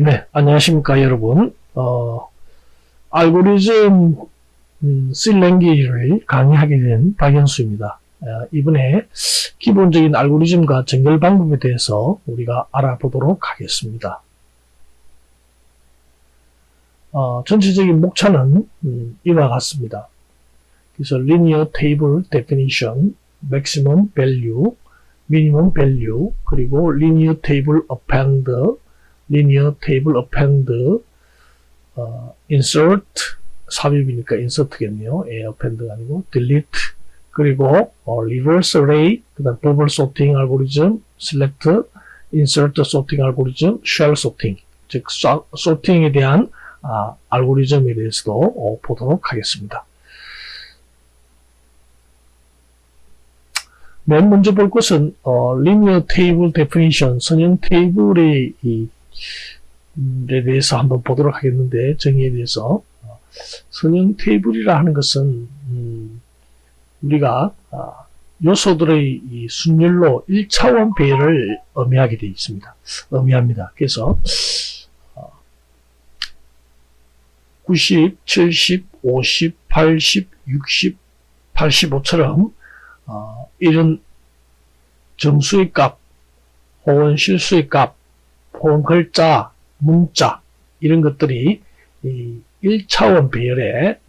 네, 안녕하십니까, 여러분. 알고리즘, C랭귀지를 강의하게 된 박연수입니다. 이번에 기본적인 알고리즘과 정렬 방법에 대해서 우리가 알아보도록 하겠습니다. 전체적인 목차는 이와 같습니다. 그래서 Linear Table Definition, Maximum Value, Minimum Value, 그리고 Linear Table Append, Linear Table Append, Insert, 삽입이니까 Insert겠네요. Append가 아니고 Delete, 그리고 Reverse Array, 그 다음 Bubble Sorting 알고리즘, Select, Insert Sorting 알고리즘, Shell Sorting, 즉 Sorting에 대한 알고리즘에 대해서도 보도록 하겠습니다. 맨 먼저 볼 것은 Linear Table Definition, 선형 테이블에 대해서 한번 보도록 하겠는데, 정의에 대해서 선형 테이블이라 하는 것은 우리가 요소들의 이 순열로 1차원 배열을 의미하게 되어 있습니다. 의미합니다. 그래서 90, 70, 50, 80, 60, 85처럼 이런 정수의 값, 혹은 실수의 값, 혹은 글자, 문자, 이런 것들이 이 1차원 배열의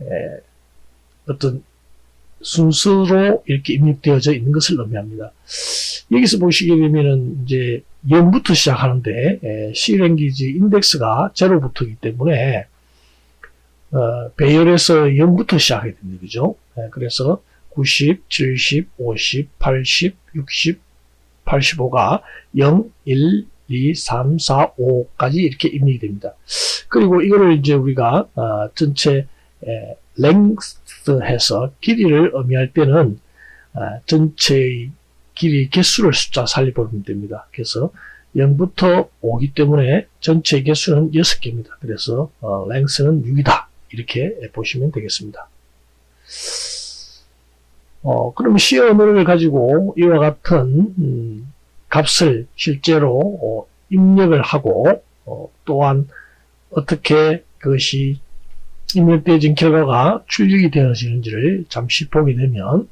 어떤 순서로 이렇게 입력되어져 있는 것을 의미합니다. 여기서 보시게 되면은 이제 0부터 시작하는데 C랭귀지 인덱스가 0부터이기 때문에 배열에서 0부터 시작하게 됩니다. 그죠? 그래서 90, 70, 50, 80, 60, 85가 0, 1, 2, 3, 4, 5까지 이렇게 입력이 됩니다. 그리고 이거를 이제 우리가 전체 length 해서 길이를 의미할 때는 전체의 길이 개수를 숫자 살려보면 됩니다. 그래서 0부터 5기 때문에 전체 개수는 6개입니다. 그래서 length는 6이다. 이렇게 보시면 되겠습니다. 그럼 C 언어를 가지고 이와 같은 값을 실제로 입력을 하고 또한 어떻게 그것이 입력되어진 결과가 출력이 되어지는지를 잠시 보게 되면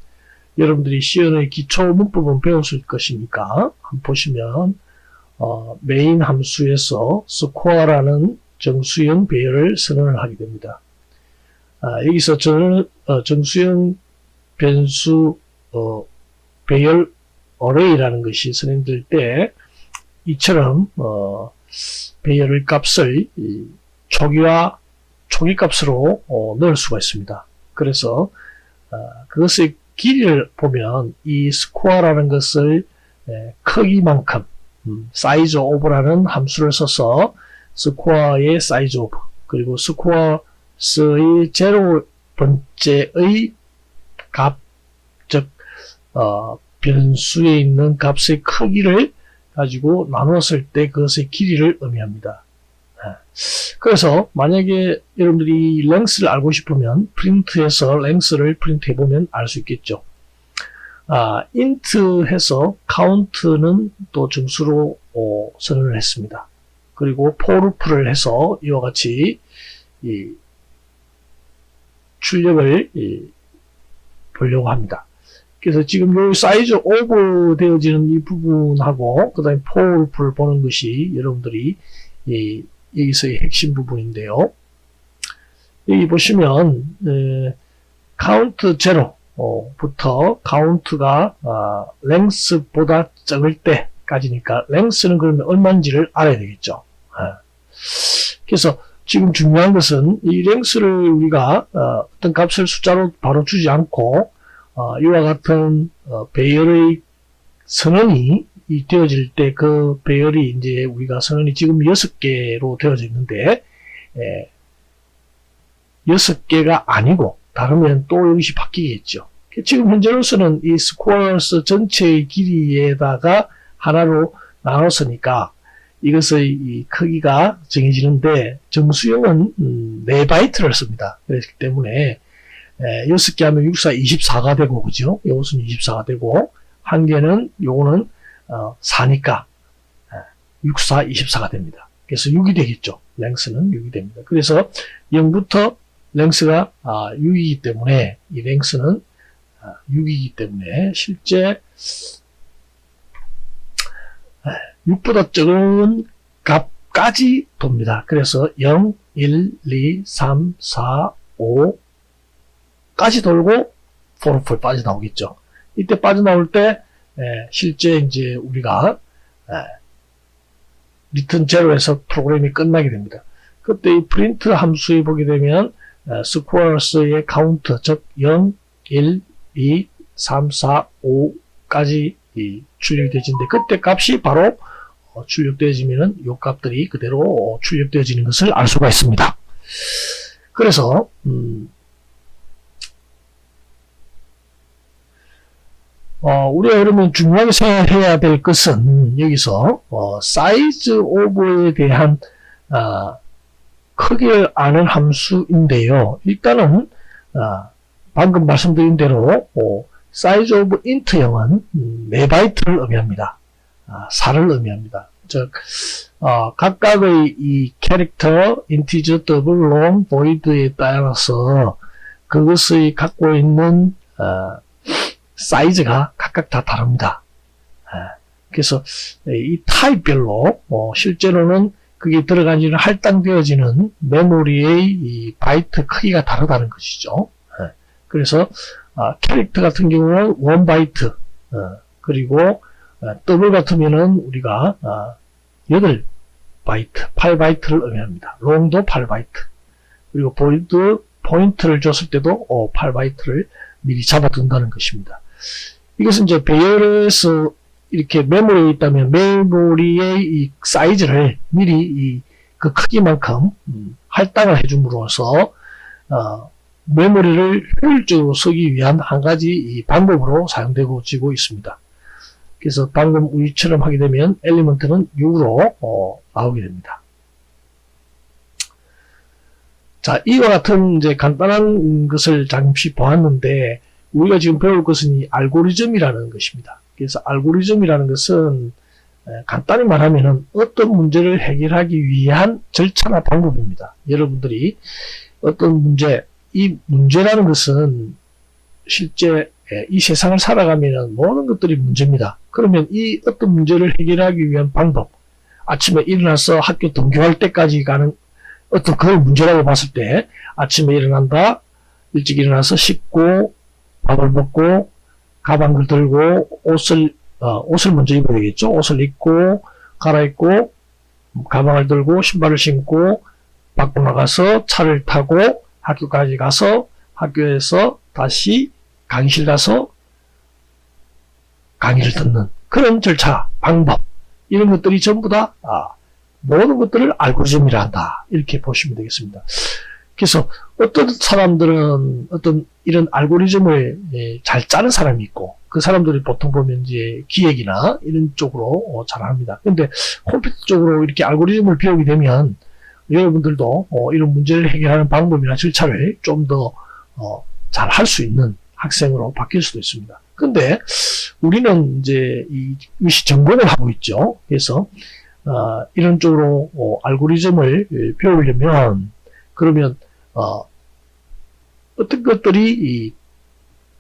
여러분들이 C 언어의 기초 문법은 배웠을 것이니까 한번 보시면 메인 함수에서 square라는 정수형 배열을 선언을 하게 됩니다. 여기서 저는 정수형 변수 배열 array라는 것이 선행될 때 이처럼 배열의 값을 초기와 초기 값으로 넣을 수가 있습니다. 그래서 그것의 길이를 보면 이 square라는 것을 크기만큼 size of라는 함수를 써서 square의 size of, 그리고 squares의 0번째의 값, 즉 변수에 있는 값의 크기를 가지고 나눴을 때 그것의 길이를 의미합니다. 그래서 만약에 여러분들이 length를 알고 싶으면 프린트해서 length를 프린트해 보면 알 수 있겠죠. int 해서 count는 또 정수로 선언을 했습니다. 그리고 for loop를 해서 이와 같이 출력을 보려고 합니다. 그래서 지금 요 사이즈 오버 되어지는 이 부분하고 그 다음에 for loop를 보는 것이 여러분들이 여기서의 핵심 부분인데요. 여기 보시면 count 0부터 count가 length보다 적을 때까지니까 length는 그러면 얼마인지를 알아야 되겠죠. 그래서 지금 중요한 것은 이 length를 우리가 어떤 값을 숫자로 바로 주지 않고 이와 같은 배열의 선언이 되어질 때 그 배열이 이제 우리가 선언이 지금 6개로 되어져 있는데 6개가 아니고 다르면 또 여기서 바뀌겠죠. 지금 현재로서는 이 squares 전체의 길이에다가 하나로 나눴으니까 이것의 이 크기가 정해지는데 정수형은 4바이트를 씁니다. 그렇기 때문에 6개 하면 6, 4, 24가 되고, 그죠? 이것은 24가 되고, 한 개는 요거는 4니까 6, 4, 24가 됩니다. 그래서 6이 되겠죠. 랭스는 6이 됩니다. 그래서 0부터 랭스가 6이기 때문에 이 랭스는 6이기 때문에 실제 6보다 적은 값까지 돕니다. 그래서 0, 1, 2, 3, 4, 5까지 돌고 for 빠져나오겠죠. 이때 빠져나올 때 실제 이제 우리가 리턴 제로에서 프로그램이 끝나게 됩니다. 그때 이 프린트 함수에 보게 되면 스퀘어스의 카운트, 즉 0, 1, 2, 3, 4, 5까지 출력이 되지는데 그때 값이 바로 출력되어지면은 이 값들이 그대로 출력되어지는 것을 알 수가 있습니다. 그래서 우리가 그러면 중요하게 생각해야 될 것은 여기서 사이즈 오브에 대한 크기를 아는 함수인데요. 일단은 방금 말씀드린 대로 사이즈 오브 인트형은 4바이트를 의미합니다. 4를 의미합니다. 즉 각각의 이 캐릭터, 인티저, 더블, 롱, 보이드에 따라서 그것의 갖고 있는 사이즈가 각각 다 다릅니다. 그래서 이 타입별로 실제로는 그게 들어가지는 할당되어지는 메모리의 이 바이트 크기가 다르다는 것이죠. 그래서 캐릭터 같은 경우는 1바이트, 그리고 더블 같으면은 우리가 8바이트, 8바이트를 의미합니다. 롱도 8바이트. 그리고 보이드 포인트를 줬을 때도 8바이트를 미리 잡아둔다는 것입니다. 이것은 이제 배열에서 이렇게 메모리에 있다면 메모리의 이 사이즈를 미리 그 크기만큼 할당을 해줌으로써 메모리를 효율적으로 쓰기 위한 한 가지 이 방법으로 사용되고 지고 있습니다. 그래서 방금 우리처럼 하게 되면 엘리먼트는 6으로 나오게 됩니다. 자, 이와 같은 이제 간단한 것을 잠시 보았는데 우리가 지금 배울 것은 이 알고리즘이라는 것입니다. 그래서 알고리즘이라는 것은 간단히 말하면은 어떤 문제를 해결하기 위한 절차나 방법입니다. 여러분들이 어떤 문제, 이 문제라는 것은 실제 이 세상을 살아가면 모든 것들이 문제입니다. 그러면 이 어떤 문제를 해결하기 위한 방법, 아침에 일어나서 학교 등교할 때까지 가는 어떤 그걸 문제라고 봤을 때 아침에 일어난다, 일찍 일어나서 씻고 밥을 먹고 가방을 들고 옷을 먼저 입어야 되겠죠. 옷을 입고 갈아입고 가방을 들고 신발을 신고 밖으로 나가서 차를 타고 학교까지 가서 학교에서 다시 강의실 가서 강의를 듣는 그런 절차, 방법 이런 것들이 전부 다 모든 것들을 알고리즘이라 한다. 이렇게 보시면 되겠습니다. 그래서 어떤 사람들은 어떤 이런 알고리즘을 잘 짜는 사람이 있고 그 사람들이 보통 보면 이제 기획이나 이런 쪽으로 잘 합니다. 근데 컴퓨터 쪽으로 이렇게 알고리즘을 배우게 되면 여러분들도 이런 문제를 해결하는 방법이나 절차를 좀 더 잘 할 수 있는 학생으로 바뀔 수도 있습니다. 근데 우리는 이제 이것이 전공을 하고 있죠. 그래서 이런 쪽으로 알고리즘을 배우려면 그러면 어떤 것들이 이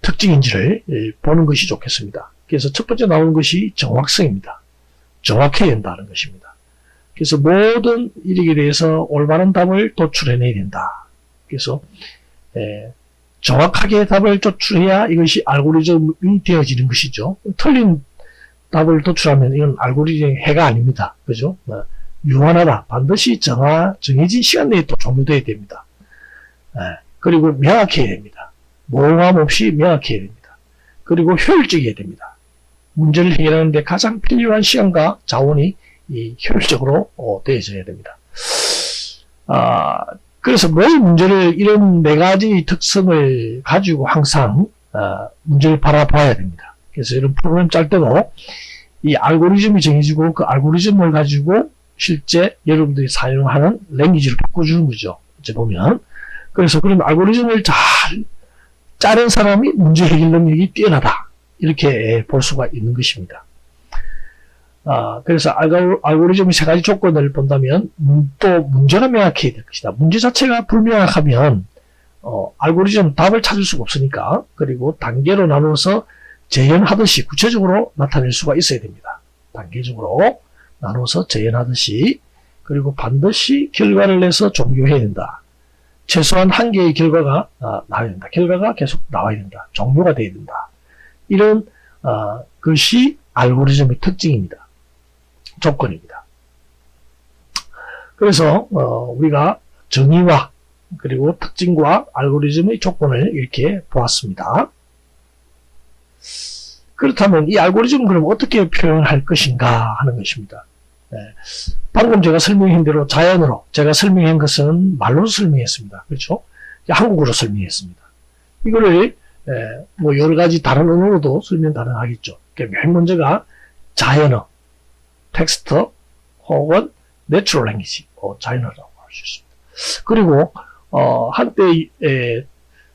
특징인지를 보는 것이 좋겠습니다. 그래서 첫 번째 나오는 것이 정확성입니다. 정확해야 된다는 것입니다. 그래서 모든 일에 대해서 올바른 답을 도출해내야 된다. 그래서 정확하게 답을 도출해야 이것이 알고리즘이 되어지는 것이죠. 틀린 답을 도출하면 이건 알고리즘 해가 아닙니다. 그죠? 유한하다. 반드시 정해진 시간 내에 또 종료되어야 됩니다. 그리고 명확해야 됩니다. 모호함 없이 명확해야 됩니다. 그리고 효율적이어야 됩니다. 문제를 해결하는데 가장 필요한 시간과 자원이 효율적으로 되어져야 됩니다. 그래서 매일 문제를 이런 4가지 특성을 가지고 항상 문제를 바라봐야 됩니다. 그래서 이런 프로그램 짤 때도 이 알고리즘이 정해지고 그 알고리즘을 가지고 실제 여러분들이 사용하는 랭귀지를 바꿔주는 거죠. 이제 보면. 그래서 그런 알고리즘을 잘 짜는 사람이 문제 해결 능력이 뛰어나다. 이렇게 볼 수가 있는 것입니다. 그래서 알고리즘의 세 가지 조건을 본다면 또 문제가 명확해야 될 것이다. 문제 자체가 불명확하면 알고리즘 답을 찾을 수가 없으니까. 그리고 단계로 나누어서 재현하듯이 구체적으로 나타낼 수가 있어야 됩니다. 단계적으로 나눠서 재현하듯이. 그리고 반드시 결과를 내서 종료해야 된다. 최소한 한 개의 결과가 나와야 된다. 결과가 계속 나와야 된다. 종료가 돼야 된다. 이런 것이 알고리즘의 특징입니다. 조건입니다. 그래서 우리가 정의와 그리고 특징과 알고리즘의 조건을 이렇게 보았습니다. 그렇다면 이 알고리즘은 그럼 어떻게 표현할 것인가 하는 것입니다. 방금 제가 설명한 대로 자연어로, 제가 설명한 것은 말로 설명했습니다. 그렇죠? 한국어로 설명했습니다. 이거를 뭐 여러 가지 다른 언어로도 설명 가능하겠죠. 맨 먼저가 자연어, 텍스트 혹은 내추럴 랭귀지, 자연어라고 할 수 있습니다. 그리고 한때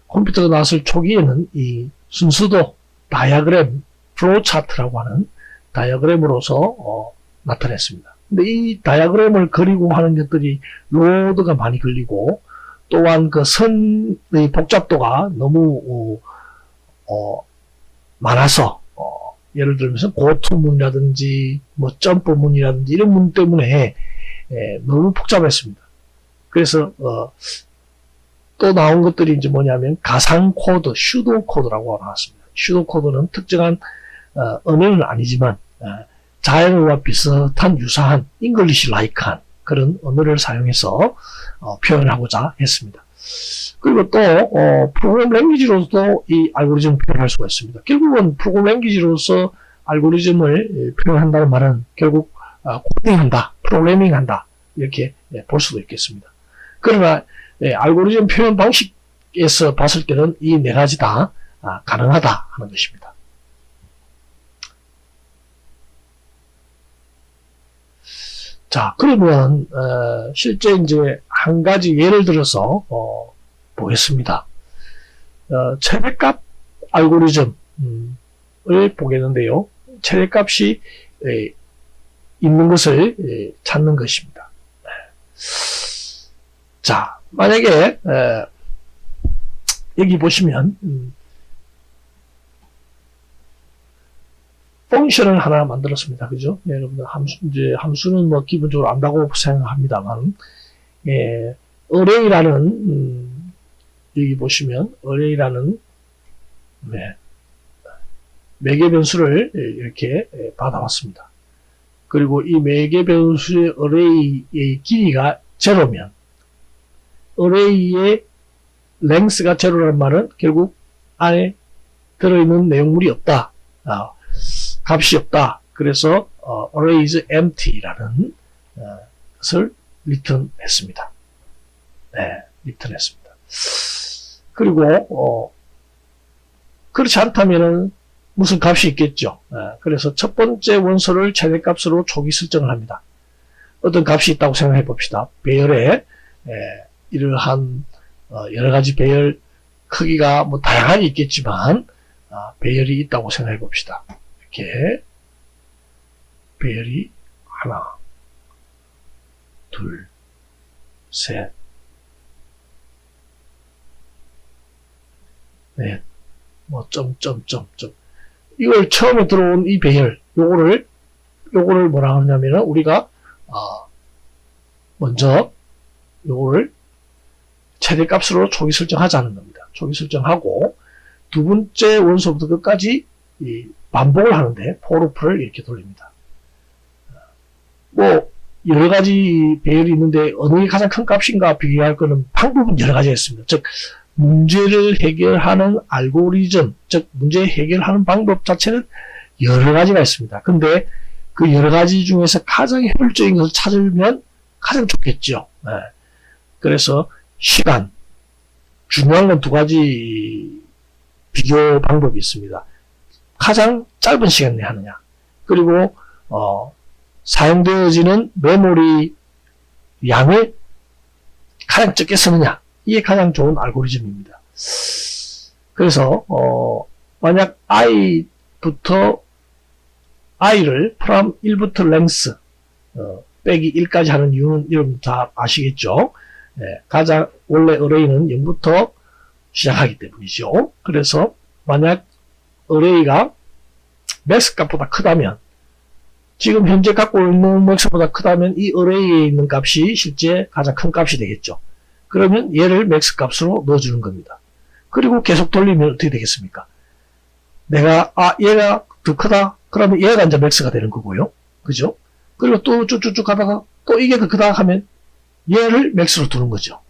컴퓨터가 나왔을 초기에는 이 순서도 다이어그램, 플로우 차트라고 하는 다이어그램으로서 나타냈습니다. 근데 이 다이어그램을 그리고 하는 것들이 로드가 많이 걸리고 또한 그 선의 복잡도가 너무 많아서 예를 들면서 고투문이라든지 뭐 점프문이라든지 이런 문 때문에 너무 복잡했습니다. 그래서 또 나온 것들이 이제 뭐냐면 가상 코드, 슈도 코드라고 나왔습니다. 슈도 코드는 특정한 언어는 아니지만 자연어와 비슷한 유사한 잉글리시 라이크한 그런 언어를 사용해서 표현하고자 했습니다. 그리고 또 프로그램 랭귀지로서도 이 알고리즘을 표현할 수가 있습니다. 결국은 프로그램 랭귀지로서 알고리즘을 표현한다는 말은 결국 코딩한다, 프로그래밍한다 이렇게 볼 수도 있겠습니다. 그러나 알고리즘 표현 방식에서 봤을 때는 이 네 가지 다 가능하다 하는 것입니다. 자, 그러면 실제 이제 한 가지 예를 들어서 보겠습니다. 최대값 알고리즘을 보겠는데요. 최대값이 있는 것을 찾는 것입니다. 자, 만약에 여기 보시면 펑션을 하나 만들었습니다. 그죠? 여러분들 함수는 뭐 기본적으로 안다고 생각합니다만, array라는 여기 보시면 array라는 매개 변수를 이렇게 받아왔습니다. 그리고 이 매개 변수의 array의 길이가 제로면 array의 length가 제로라는 말은 결국 안에 들어있는 내용물이 없다. 값이 없다. 그래서 array is empty라는 것을 리턴했습니다. 리턴했습니다. 그리고 그렇지 않다면은 무슨 값이 있겠죠. 그래서 첫 번째 원소를 최대값으로 초기 설정을 합니다. 어떤 값이 있다고 생각해 봅시다. 배열에 이러한 여러 가지 배열 크기가 뭐 다양하게 있겠지만 배열이 있다고 생각해 봅시다. 이렇게 배열이 하나, 둘, 셋, 넷, 뭐 이걸 처음에 들어온 이 배열, 요거를 뭐라 하냐면은 우리가 먼저 요거를 최대값으로 초기 설정하자는 겁니다. 초기 설정하고 두 번째 원소부터 끝까지 반복을 하는데 for 를 이렇게 돌립니다. 뭐 여러 가지 배열이 있는데 어느 게 가장 큰 값인가 비교할 거는 방법은 여러 가지가 있습니다. 즉 문제를 해결하는 알고리즘, 즉 문제 해결하는 방법 자체는 여러 가지가 있습니다. 근데 그 여러 가지 중에서 가장 효율적인 것을 찾으면 가장 좋겠죠. 그래서 시간, 중요한 건 두 가지 비교 방법이 있습니다. 가장 짧은 시간 내에 하느냐, 그리고 사용되어지는 메모리 양을 가장 적게 쓰느냐, 이게 가장 좋은 알고리즘입니다. 그래서 만약 i부터 i를 from 1부터 length 빼기 1까지 하는 이유는 여러분 다 아시겠죠? 가장 원래 array는 0부터 시작하기 때문이죠. 그래서 만약 array가 max 값보다 크다면, 지금 현재 갖고 있는 max보다 크다면 이 array에 있는 값이 실제 가장 큰 값이 되겠죠. 그러면 얘를 max 값으로 넣어주는 겁니다. 그리고 계속 돌리면 어떻게 되겠습니까? 얘가 더 크다? 그러면 얘가 이제 max가 되는 거고요. 그죠? 그리고 또 쭉쭉쭉 가다가 또 이게 더 크다 하면 얘를 max로 두는 거죠.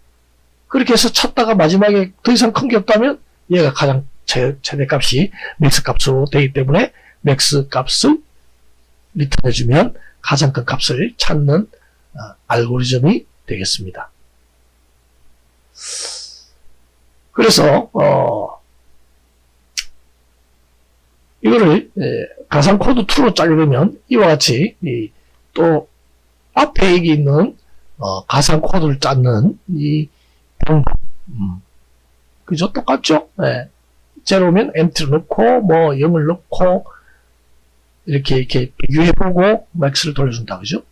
그렇게 해서 찾다가 마지막에 더 이상 큰 게 없다면 얘가 가장 최대값이 max 값으로 되기 때문에 max 값을 리턴해주면 가장 큰 값을 찾는 알고리즘이 되겠습니다. 그래서 이거를 가상 코드 2로 짜게 되면 이와 같이 또 앞에 여기 있는 가상 코드를 짰는 이 방법, 그죠? 똑같죠? 제로면 empty로 넣고 뭐 0을 넣고 이렇게 비교해보고 max를 돌려준다, 그죠?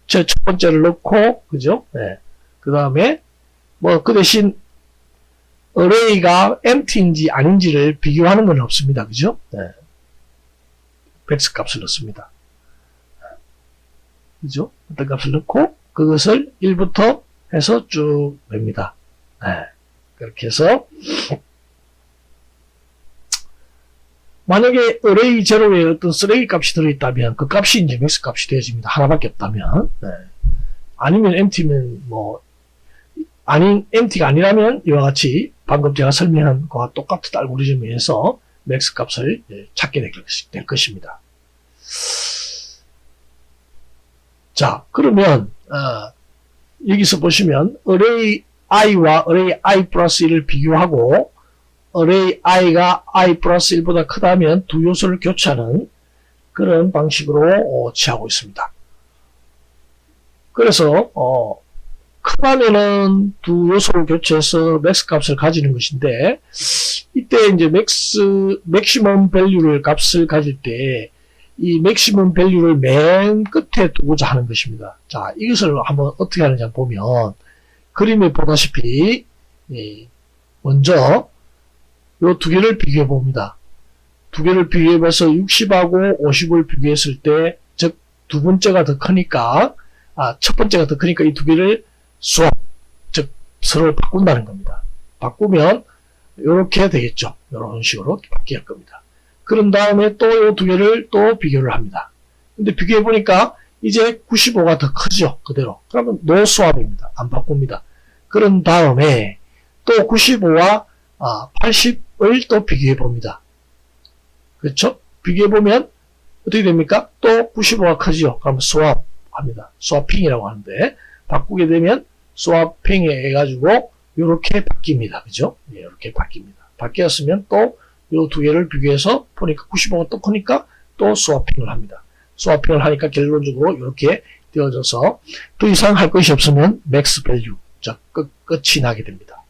첫 번째를 넣고, 그죠? 그 다음에 뭐 그 대신 array가 empty인지 아닌지를 비교하는 건 없습니다, 그죠? max 값을 넣습니다. 그죠? 어떤 값을 넣고 그것을 1부터 해서 쭉 냅니다. 그렇게 해서 만약에 array 제로에 어떤 쓰레기 값이 들어있다면 그 값이 이제 max 값이 되어집니다. 하나밖에 없다면. 아니면 empty면 뭐 아닌 empty가 아니라면 이와 같이 방금 제가 설명한 것과 똑같은 알고리즘에 의해서 max 값을 찾게 될 것입니다. 자, 그러면 여기서 보시면 array i와 array i 플러스 1을 비교하고 array i가 i 플러스 1보다 크다면 두 요소를 교체하는 그런 방식으로 취하고 있습니다. 그래서 크다면은 두 요소를 교체해서 max 값을 가지는 것인데, 이때 이제 맥시멈 밸류를 값을 가질 때 이 맥시멈 밸류를 맨 끝에 두고자 하는 것입니다. 자, 이것을 한번 어떻게 하는지 보면 그림에 보다시피 먼저 이 두 개를 비교해 봅니다. 두 개를 비교해 봐서 60하고 50을 비교했을 때, 즉 두 번째가 더 크니까 첫 번째가 더 크니까 이 두 개를 swap, 즉 서로 바꾼다는 겁니다. 바꾸면 이렇게 되겠죠. 이런 식으로 바뀔 겁니다. 그런 다음에 또 이 두 개를 또 비교를 합니다. 근데 비교해 보니까 이제 95가 더 크죠. 그대로. 그러면 no swap입니다. 안 바꿉니다. 그런 다음에 또 95와 80을 또 비교해 봅니다. 그렇죠? 비교해 보면 어떻게 됩니까? 또 95가 크죠. 그러면 swap 합니다. swapping이라고 하는데, 바꾸게 되면 swapping에 해가지고 이렇게 바뀝니다. 그죠? 이렇게 바뀝니다. 바뀌었으면 또 이 두 개를 비교해서 보니까 95가 또 크니까 또 swapping을 합니다. swapping을 하니까 결론적으로 이렇게 되어져서 더 이상 할 것이 없으면 max value, 즉 끝이 나게 됩니다.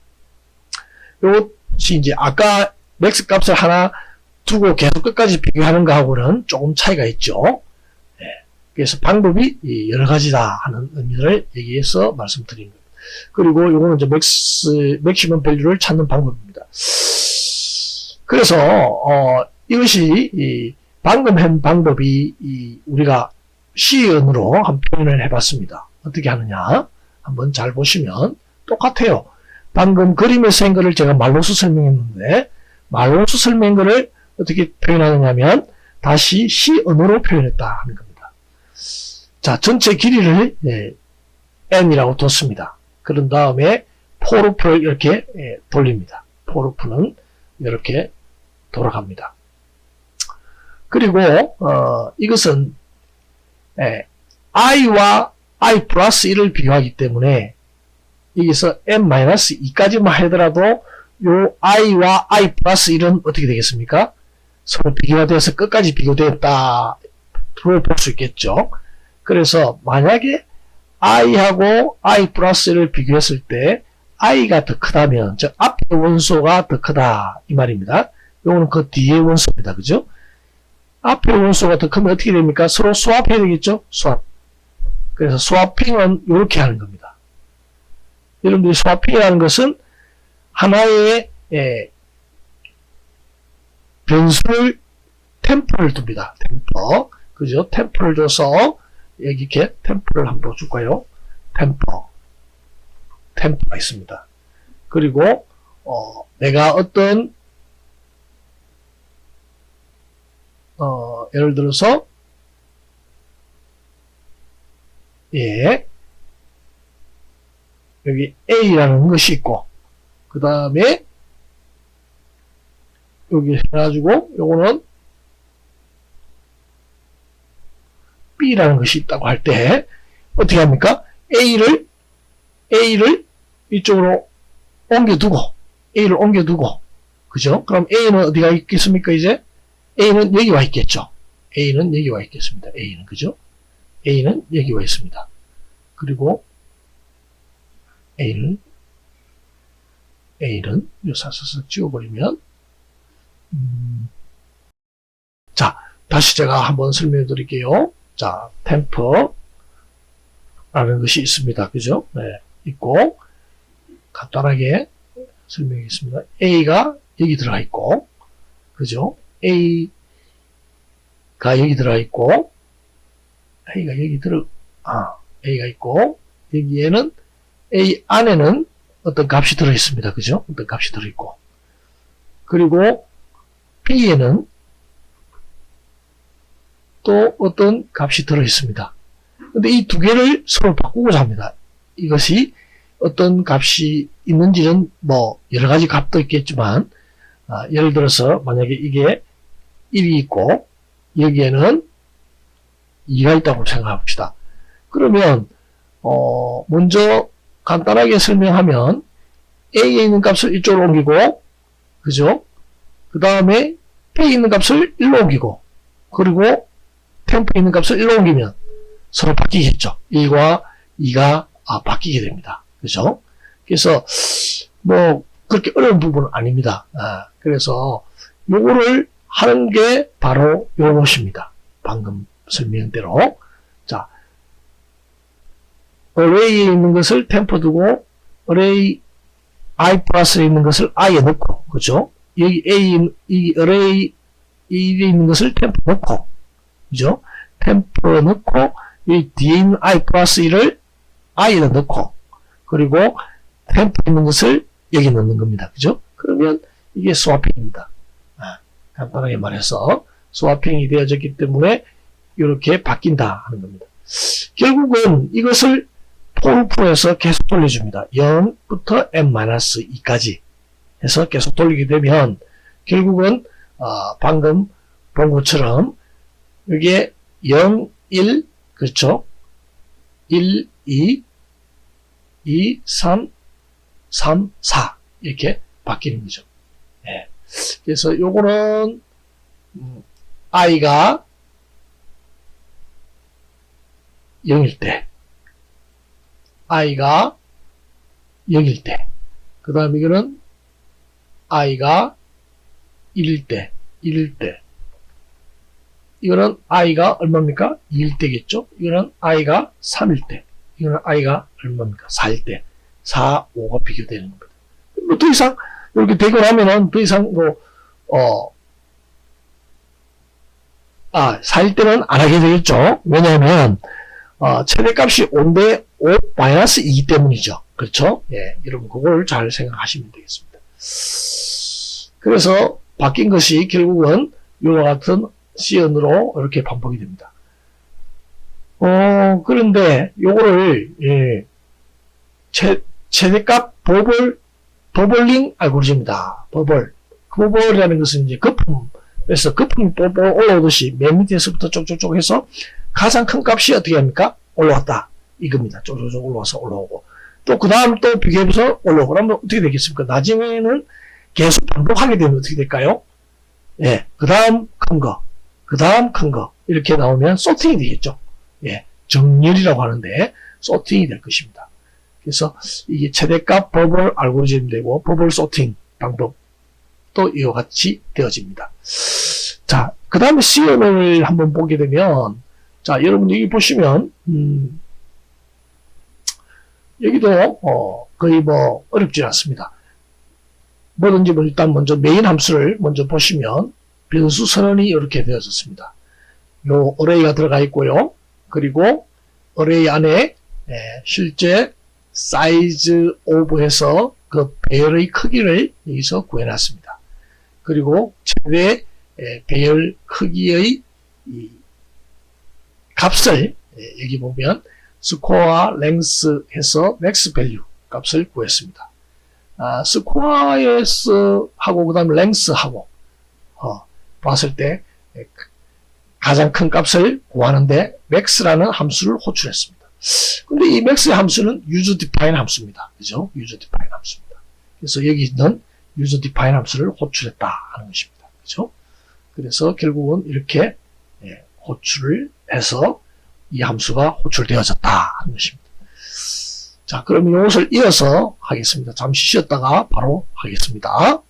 이것이 이제 아까 max 값을 하나 두고 계속 끝까지 비교하는 거하고는 조금 차이가 있죠. 그래서 방법이 여러 가지다 하는 의미를 여기에서 말씀드린 겁니다. 그리고 이거는 이제 맥시멈 밸류를 찾는 방법입니다. 그래서 이것이 방금 한 방법이 우리가 C언으로 한 표현을 해봤습니다. 어떻게 하느냐 한번 잘 보시면 똑같아요. 방금 그림에서 한 거를 제가 말로서 설명했는데, 말로서 설명한 거를 어떻게 표현하느냐 하면 다시 C언으로 표현했다 하는 겁니다. 자, 전체 길이를 n이라고 뒀습니다. 그런 다음에 포르프를 이렇게 돌립니다. 포르프는 이렇게 돌아갑니다. 그리고 이것은 i와 i 플러스 1을 비교하기 때문에 여기서 n-2까지만 하더라도 요 i와 i 플러스 1은 어떻게 되겠습니까? 서로 비교가 되어서 끝까지 비교되었다로 볼 수 있겠죠. 그래서 만약에 i하고 i 플러스 1을 비교했을 때 i가 더 크다면, 즉 앞의 원소가 더 크다 이 말입니다. 요거는 그 뒤의 원소입니다. 그죠? 앞에 원소가 더 크면 어떻게 됩니까? 서로 스왑해야 되겠죠? 스왑. 그래서 스와핑은 이렇게 하는 겁니다. 여러분들이 스와핑이라는 것은 하나의 변수를 템포를 둡니다. 템포. 그죠? 템포를 줘서 여기 이렇게 템포를 한번 줄까요? 템포가 있습니다. 그리고 내가 어떤 예를 들어서 여기 A라는 것이 있고 그 다음에 여기 해가지고 요거는 B라는 것이 있다고 할 때 어떻게 합니까? A를 이쪽으로 옮겨두고 그죠? 그럼 A는 어디가 있겠습니까? 이제 A는 여기 와 있겠죠. A는 여기 와 있겠습니다. A는 그죠? A는 여기 와 있습니다. 그리고 A는 요 사서서 지워버리면 자, 다시 제가 한번 설명해 드릴게요. 자, 템퍼라는 것이 있습니다. 그죠? 네, 있고 간단하게 설명하겠습니다. A가 여기 들어가 있고 그죠? A가 여기 들어가 있고 A가 있고 여기에는 A 안에는 어떤 값이 들어 있습니다. 그죠? 어떤 값이 들어 있고 그리고 B에는 또 어떤 값이 들어 있습니다. 근데 이 두 개를 서로 바꾸고자 합니다. 이것이 어떤 값이 있는지는 뭐 여러 가지 값도 있겠지만 예를 들어서 만약에 이게 1이 있고 여기에는 2가 있다고 생각합시다. 그러면 먼저 간단하게 설명하면 A에 있는 값을 이쪽으로 옮기고 그죠? 그 다음에 B에 있는 값을 1로 옮기고 그리고 템포에 있는 값을 1로 옮기면 서로 바뀌겠죠. 1과 2가 바뀌게 됩니다. 그죠? 그래서 뭐 그렇게 어려운 부분은 아닙니다. 그래서 요거를 하는 게 바로 요것입니다. 방금 설명대로. 자, array에 있는 것을 템포 두고 array I 플러스에 있는 것을 I에 넣고 그죠? 여기 이 array E에 있는 것을 템포 넣고 그죠? 템포 넣고 이 뒤에 있는 I 플러스 1을 I에 넣고 그리고 템포 있는 것을 여기 넣는 겁니다. 그죠? 그러면 이게 스와핑입니다. 간단하게 말해서 스와핑이 되어졌기 때문에 이렇게 바뀐다 하는 겁니다. 결국은 이것을 포르프에서 계속 돌려줍니다. 0부터 n-2까지 해서 계속 돌리게 되면 결국은 방금 본 것처럼 이게 0, 1, 그렇죠? 1, 2, 2, 3, 3, 4 이렇게 바뀌는 거죠. 네. 그래서 요거는 i가 0일 때 i가 0일 때 그 다음에 이거는 i가 1일 때 이거는 i가 얼마입니까? 2일 때겠죠? 이거는 i가 3일 때 이거는 i가 얼마입니까? 4일 때 4, 5가 비교되는 겁니다. 뭐 더 이상 이렇게 되고 나면은 더 이상 4일 때는 안 하게 되겠죠? 왜냐하면 최대값이 5인데 5-2이기 때문이죠. 그렇죠? 예, 여러분 그걸 잘 생각하시면 되겠습니다. 그래서 바뀐 것이 결국은 이와 같은 시연으로 이렇게 반복이 됩니다. 그런데 요거를 최대값 버블링 알고리즘입니다. 버블이라는 것은 이제 거품에서 거품이 뽀뽀 올라오듯이 맨 밑에서부터 쪽쪽쪽 해서 가장 큰 값이 어떻게 합니까? 올라왔다. 이겁니다. 쪽쪽쪽 올라와서 올라오고. 또 그 다음 또 비교해서 올라오고. 그러면 어떻게 되겠습니까? 나중에는 계속 반복하게 되면 어떻게 될까요? 예. 그 다음 큰 거. 그 다음 큰 거. 이렇게 나오면 소팅이 되겠죠. 예. 정렬이라고 하는데, 소팅이 될 것입니다. 그래서 이게 최대값 버블 알고리즘이 되고, 버블 소팅 방법도 이와 같이 되어집니다. 자, 그 다음에 C언을 한번 보게 되면, 자, 여러분 여기 보시면, 여기도, 거의 뭐, 어렵지 않습니다. 뭐든지 뭐 일단 먼저 메인 함수를 먼저 보시면, 변수 선언이 이렇게 되어졌습니다. 요 어레이가 들어가 있고요. 그리고 어레이 안에 실제 사이즈 오브해서 그 배열의 크기를 여기서 구해놨습니다. 그리고 최대 배열 크기의 이 값을 여기 보면 스코어 랭스 해서 맥스 밸류 값을 구했습니다. 스코어에서 하고 그 다음에 랭스 하고 봤을 때 가장 큰 값을 구하는데 max라는 함수를 호출했습니다. 근데 이 max의 함수는 user define 함수입니다. 그죠? user define 함수입니다. 그래서 여기 있는 user define 함수를 호출했다 하는 것입니다. 그죠? 그래서 결국은 이렇게 호출을 해서 이 함수가 호출되어졌다 하는 것입니다. 자, 그러면 이것을 이어서 하겠습니다. 잠시 쉬었다가 바로 하겠습니다.